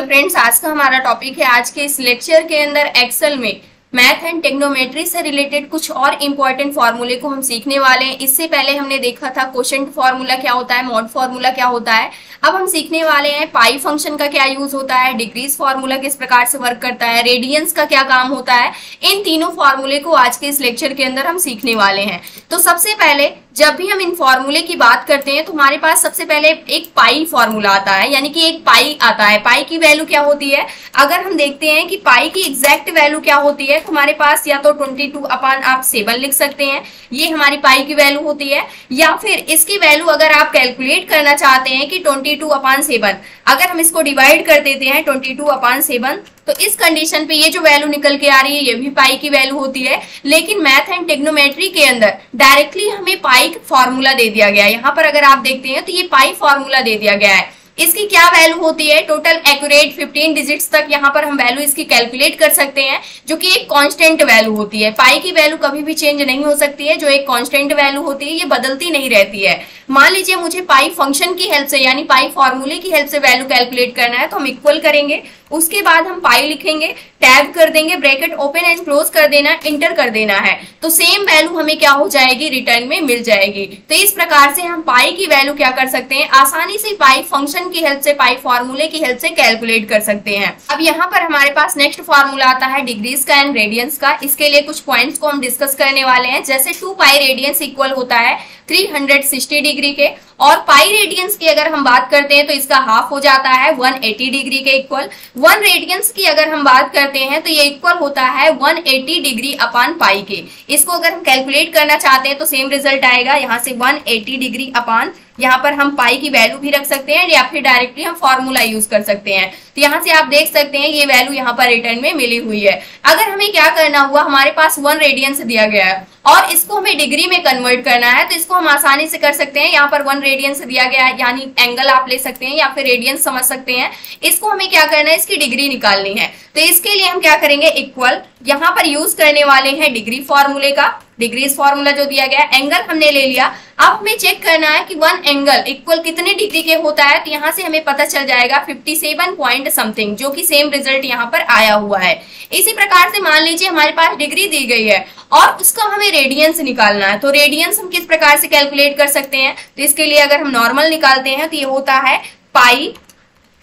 Friends, आज का हमारा टॉपिक है। आज के इस लेक्चर के अंदर एक्सेल में मैथ एंड टेक्नोमेट्री से रिलेटेड कुछ और इंपॉर्टेंट फॉर्मूले को हम सीखने वाले हैं। इससे पहले हमने देखा था क्वोशंट फॉर्मूला क्या होता है, मॉड फॉर्मूला क्या होता है। अब हम सीखने वाले हैं पाई फंक्शन का क्या यूज होता है, डिग्रीज फॉर्मूला किस प्रकार से वर्क करता है, रेडियंस का क्या काम होता है। इन तीनों फॉर्मूले को आज के इस लेक्चर के अंदर हम सीखने वाले हैं। तो सबसे पहले जब भी हम इन फॉर्मूले की बात करते हैं तो हमारे पास सबसे पहले एक पाई फॉर्मूला आता है, यानी कि एक पाई आता है। पाई की वैल्यू क्या होती है, अगर हम देखते हैं कि पाई की एग्जैक्ट वैल्यू क्या होती है तो हमारे पास या तो 22/7 लिख सकते हैं, ये हमारी पाई की वैल्यू होती है। या फिर इसकी वैल्यू अगर आप कैलकुलेट करना चाहते हैं कि 22/7 अगर हम इसको डिवाइड कर देते हैं 22/7 तो इस कंडीशन पे ये जो वैल्यू निकल के आ रही है ये भी पाई की वैल्यू होती है। लेकिन मैथ एंड टेक्नोमेट्री के अंदर डायरेक्टली हमें पाई फॉर्मूला दे दिया गया है। यहाँ पर अगर आप देखते हैं तो ये पाई फॉर्मूला दे दिया गया है। इसकी क्या वैल्यू होती है, टोटल एक्यूरेट 15 डिजिट्स तक यहाँ पर हम वैल्यू इसकी कैलकुलेट कर सकते हैं, जो कि एक कांस्टेंट वैल्यू होती है। पाई की वैल्यू कभी भी चेंज नहीं हो सकती है, जो एक कांस्टेंट वैल्यू होती है ये बदलती नहीं रहती है। मान लीजिए मुझे पाई फंक्शन की हेल्प से यानी पाई फॉर्मूले की हेल्प से वैल्यू कैलकुलेट करना है तो हम इक्वल करेंगे, उसके बाद हम पाई लिखेंगे, टैब कर देंगे, ब्रैकेट ओपन एंड क्लोज कर देना, इंटर कर देना है, तो सेम वैल्यू हमें क्या हो जाएगी, रिटर्न में मिल जाएगी। तो इस प्रकार से हम पाई की वैल्यू क्या कर सकते हैं, आसानी से पाई फंक्शन की हेल्प से, पाई फॉर्मूले की हेल्प से कैलकुलेट कर सकते हैं। अब यहाँ पर हमारे पास नेक्स्ट फॉर्मूला आता है डिग्रीज का एंड रेडियंस का। इसके लिए कुछ पॉइंट्स को हम डिस्कस करने वाले हैं। जैसे 2 पाई रेडियंस इक्वल होता है 360 डिग्री के, और पाई रेडियंस की अगर हम बात करते हैं तो इसका हाफ हो जाता है 180 डिग्री के इक्वल। 1 रेडियंस की अगर हम बात करते हैं तो ये इक्वल होता है 180 डिग्री अपान पाई के। इसको अगर हम कैलकुलेट करना चाहते हैं तो सेम रिजल्ट आएगा, यहाँ से 180 डिग्री अपान, यहाँ पर हम पाई की वैल्यू भी रख सकते हैं या फिर डायरेक्टली हम फॉर्मूला यूज कर सकते हैं। तो यहाँ से आप देख सकते हैं ये वैल्यू यहाँ पर रिटर्न में मिली हुई है। अगर हमें क्या करना हुआ, हमारे पास 1 रेडियंस दिया गया है और इसको हमें डिग्री में कन्वर्ट करना है, तो इसको हम आसानी से कर सकते हैं। यहाँ पर 1 रेडियंस दिया गया है, यानी एंगल आप ले सकते हैं या फिर रेडियंस समझ सकते हैं। इसको हमें क्या करना है, इसकी डिग्री निकालनी है। तो इसके लिए हम क्या करेंगे, इक्वल, यहाँ पर यूज करने वाले हैं डिग्री फॉर्मूले का। डिग्रीज फॉर्मूला जो दिया गया है, एंगल हमने ले लिया। अब हमें चेक करना है कि 1 एंगल इक्वल कितने डिग्री के होता है, तो यहाँ से हमें पता चल जाएगा 57 पॉइंट समथिंग, जो कि सेम रिजल्ट यहाँ पर आया हुआ है। इसी प्रकार से मान लीजिए हमारे पास डिग्री दी गई है और उसका हमें रेडियंस निकालना है, तो रेडियंस हम किस प्रकार से कैलकुलेट कर सकते हैं। तो इसके लिए अगर हम नॉर्मल निकालते हैं तो ये होता है पाई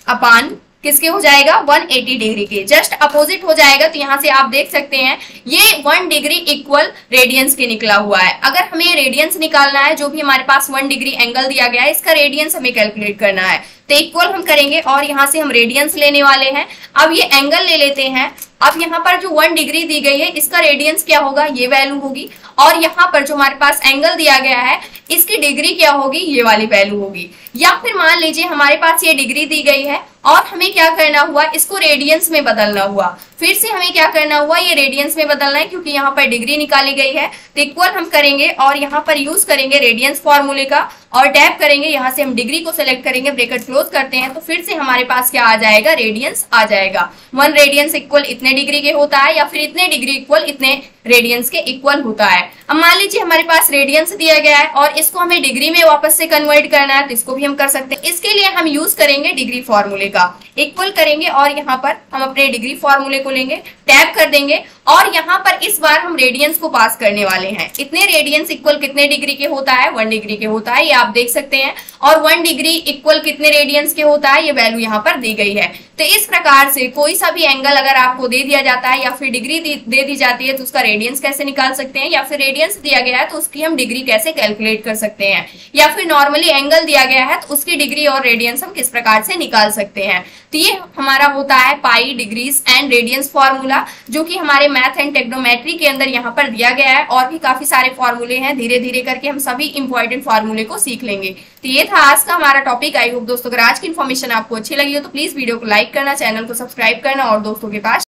अपान किसके हो जाएगा, 180 डिग्री के, जस्ट अपोजिट हो जाएगा। तो यहाँ से आप देख सकते हैं ये 1 डिग्री इक्वल रेडियंस के निकला हुआ है। अगर हमें रेडियंस निकालना है, जो भी हमारे पास 1 डिग्री एंगल दिया गया है इसका रेडियंस हमें कैलकुलेट करना है, तो इक्वल हम करेंगे और यहाँ से हम रेडियंस लेने वाले हैं। अब ये एंगल ले लेते हैं। अब यहाँ पर जो 1 डिग्री दी गई है इसका रेडियंस क्या होगा, ये वैल्यू होगी, और यहाँ पर जो हमारे पास एंगल दिया गया है इसकी डिग्री क्या होगी, ये वाली वैल्यू होगी। या फिर मान लीजिए हमारे पास ये डिग्री दी गई है और हमें क्या करना हुआ, इसको रेडियंस में बदलना हुआ। फिर से हमें क्या करना हुआ, ये रेडियंस में बदलना है क्योंकि यहाँ पर डिग्री निकाली गई है। तो इक्वल हम करेंगे और यहाँ पर यूज करेंगे रेडियंस फॉर्मूले का और टैब करेंगे, यहाँ से हम डिग्री को सिलेक्ट करेंगे, ब्रैकेट क्लोज करते हैं, तो फिर से हमारे पास क्या आ जाएगा, रेडियंस आ जाएगा। 1 रेडियंस इक्वल इतने डिग्री के होता है या फिर इतने डिग्री इक्वल इतने रेडियंस के इक्वल होता है। अब मान लीजिए हमारे पास रेडियंस दिया गया है और इसको हमें डिग्री में वापस से कन्वर्ट करना है, तो इसको भी हम कर सकते हैं। इसके लिए हम यूज करेंगे डिग्री फॉर्मूले का, इक्वल करेंगे और यहाँ पर हम अपने डिग्री फॉर्मूले को लेंगे, टैब कर देंगे और यहाँ पर इस बार हम रेडियंस को पास करने वाले हैं। इतने रेडियंस इक्वल कितने डिग्री के होता है, 1 डिग्री के होता है, ये आप देख सकते हैं। और 1 डिग्री इक्वल कितने रेडियंस के होता है, ये वैल्यू यहाँ पर दी गई है। तो इस प्रकार से कोई सा भी एंगल अगर आपको दे दिया जाता है या फिर डिग्री दे दी जाती है तो उसका रेडियंस कैसे निकाल सकते हैं, या फिर रेडियंस दिया गया है तो उसकी हम डिग्री कैसे कैलकुलेट कर सकते हैं, या फिर नॉर्मली एंगल दिया गया है तो उसकी डिग्री और रेडियंस हम किस प्रकार से निकाल सकते हैं। तो ये हमारा होता है पाई, डिग्रीज एंड रेडियंस फॉर्मूला, जो कि हमारे मैथ एंड टेक्नोमेट्री के अंदर यहाँ पर दिया गया है। और भी काफी सारे फॉर्मूले हैं, धीरे धीरे करके हम सभी इंपॉर्टेंट फॉर्मूले को सीख लेंगे। तो ये था आज का हमारा टॉपिक। आई होप दोस्तों अगर आज की इन्फॉर्मेशन आपको अच्छी लगी हो तो प्लीज वीडियो को लाइक करना, चैनल को सब्सक्राइब करना और दोस्तों के पास